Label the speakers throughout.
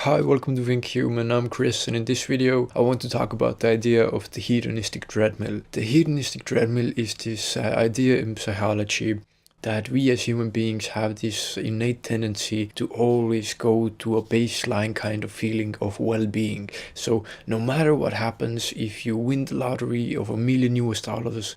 Speaker 1: Hi, welcome to Think Human. I'm Chris, and in this video I want to talk about the idea of the hedonistic treadmill. The hedonistic treadmill is this idea in psychology that we as human beings have this innate tendency to always go to a baseline kind of feeling of well-being. So no matter what happens, if you win the lottery of $1 million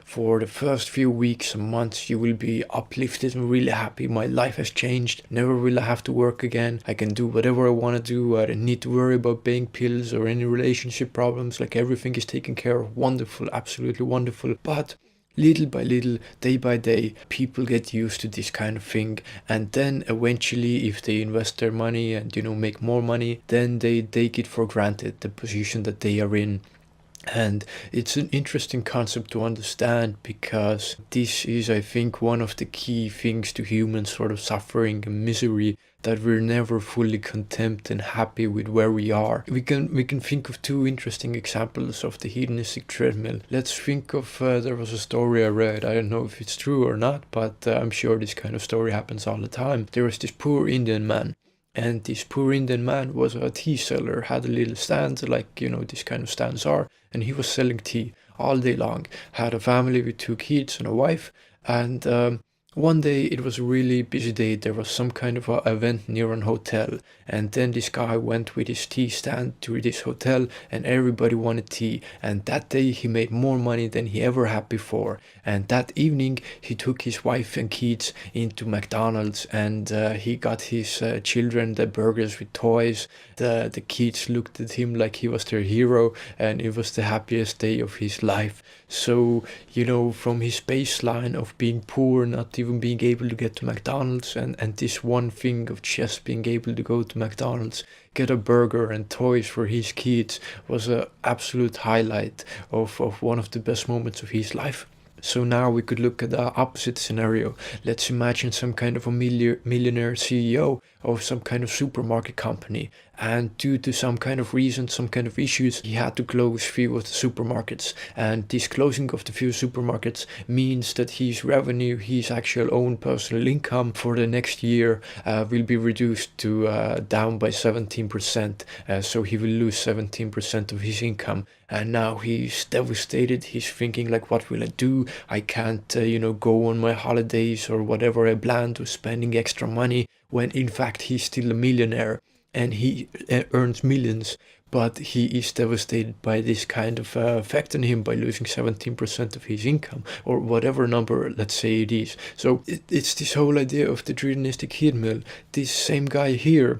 Speaker 1: for the first few weeks and months, you will be uplifted and really happy. My life has changed. Never will I have to work again. I can do whatever I want to do. I don't need to worry about paying pills or any relationship problems. Like, everything is taken care of. Wonderful, absolutely wonderful. But little by little, day by day, people get used to this kind of thing, and then eventually, if they invest their money and make more money, then they take it for granted, the position that they are in. And it's an interesting concept to understand, because this is, I think, one of the key things to human sort of suffering and misery, that we're never fully content and happy with where we are. We can think of two interesting examples of the hedonistic treadmill. Let's think of, there was a story I read, I don't know if it's true or not, but I'm sure this kind of story happens all the time. There was this poor Indian man. And this poor Indian man was a tea seller, had a little stand, like, this kind of stands are, and he was selling tea all day long. Had a family with 2 kids and a wife, and one day it was a really busy day. There was some kind of a event near an hotel, and then this guy went with his tea stand to this hotel, and everybody wanted tea. And that day he made more money than he ever had before. And that evening he took his wife and kids into McDonald's, and he got his children the burgers with toys. The kids looked at him like he was their hero, and it was the happiest day of his life. So, from his baseline of being poor, not even being able to get to McDonald's, and this one thing of just being able to go to McDonald's, get a burger and toys for his kids, was an absolute highlight of one of the best moments of his life. So now we could look at the opposite scenario. Let's imagine some kind of a millionaire CEO of some kind of supermarket company, and due to some kind of reason, some kind of issues, he had to close few of the supermarkets. And this closing of the few supermarkets means that his revenue, his actual own personal income for the next year, will be reduced to down by 17%. So he will lose 17% of his income. And now he's devastated. He's thinking like, what will I do? I can't, go on my holidays or whatever I planned, to spending extra money, when in fact he's still a millionaire and he earns millions. But he is devastated by this kind of effect on him, by losing 17% of his income, or whatever number, let's say it is. So it's this whole idea of the hedonistic treadmill. This same guy here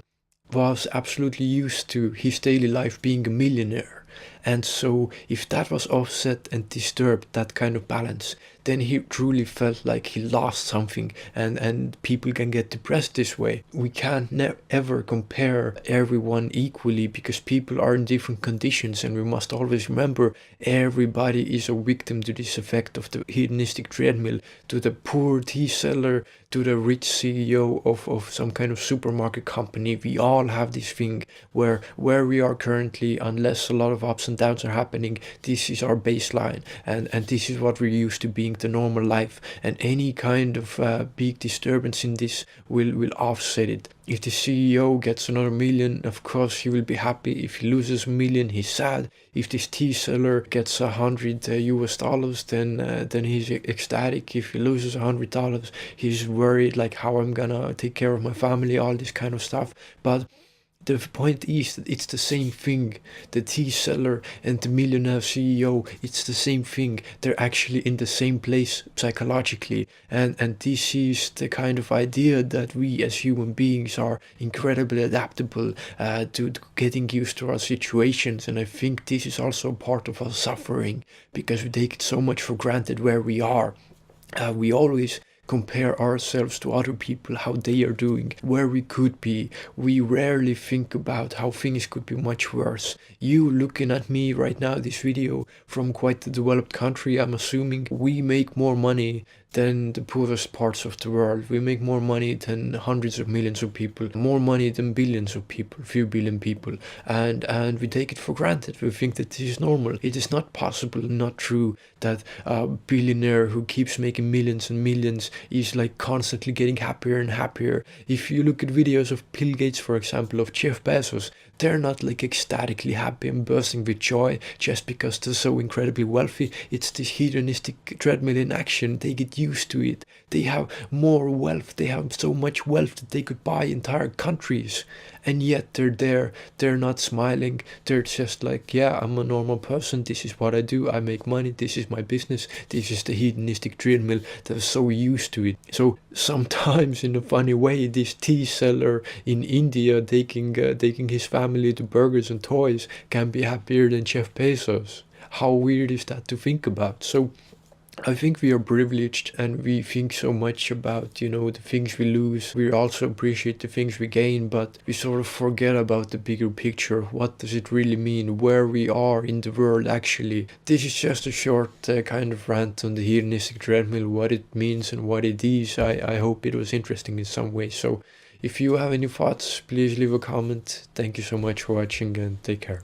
Speaker 1: was absolutely used to his daily life being a millionaire. And so if that was offset and disturbed, that kind of balance, then he truly felt like he lost something, and people can get depressed this way. We can't ever compare everyone equally, because people are in different conditions, and we must always remember everybody is a victim to this effect of the hedonistic treadmill, to the poor tea seller, to the rich CEO of some kind of supermarket company. We all have this thing where we are currently, unless a lot of ups and downs are happening, this is our baseline, and this is what we're used to being the normal life, and any kind of big disturbance in this will offset it. If the CEO gets another million, of course he will be happy. If he loses a million, he's sad. If this tea seller gets $100 then he's ecstatic. If he loses $100, he's worried, like, how I'm gonna take care of my family, all this kind of stuff. But the point is that it's the same thing. The tea seller and the millionaire CEO, it's the same thing. They're actually in the same place psychologically. And this is the kind of idea that we as human beings are incredibly adaptable to getting used to our situations. And I think this is also part of our suffering, because we take it so much for granted where we are. We always compare ourselves to other people, how they are doing, where we could be. We rarely think about how things could be much worse. You looking at me right now, this video, from quite a developed country, I'm assuming we make more money than the poorest parts of the world. We make more money than hundreds of millions of people, more money than billions of people, few billion people, and we take it for granted. We think that this is normal. It is not possible, not true, that a billionaire who keeps making millions and millions is like constantly getting happier and happier. If you look at videos of Bill Gates, for example, of Jeff Bezos, they're not like ecstatically happy and bursting with joy just because they're so incredibly wealthy. It's this hedonistic treadmill in action. They get used to it. They have more wealth. They have so much wealth that they could buy entire countries. And yet they're there. They're not smiling. They're just like, yeah, I'm a normal person. This is what I do. I make money. This is my business. This is the hedonistic treadmill. They're so used to it. So sometimes in a funny way, this tea seller in India taking his family to burgers and toys can be happier than Jeff Bezos. How weird is that to think about? So I think we are privileged and we think so much about, the things we lose. We also appreciate the things we gain, but we sort of forget about the bigger picture. What does it really mean? Where we are in the world actually? This is just a short kind of rant on the hedonistic treadmill, what it means and what it is. I hope it was interesting in some way. So if you have any thoughts, please leave a comment. Thank you so much for watching and take care.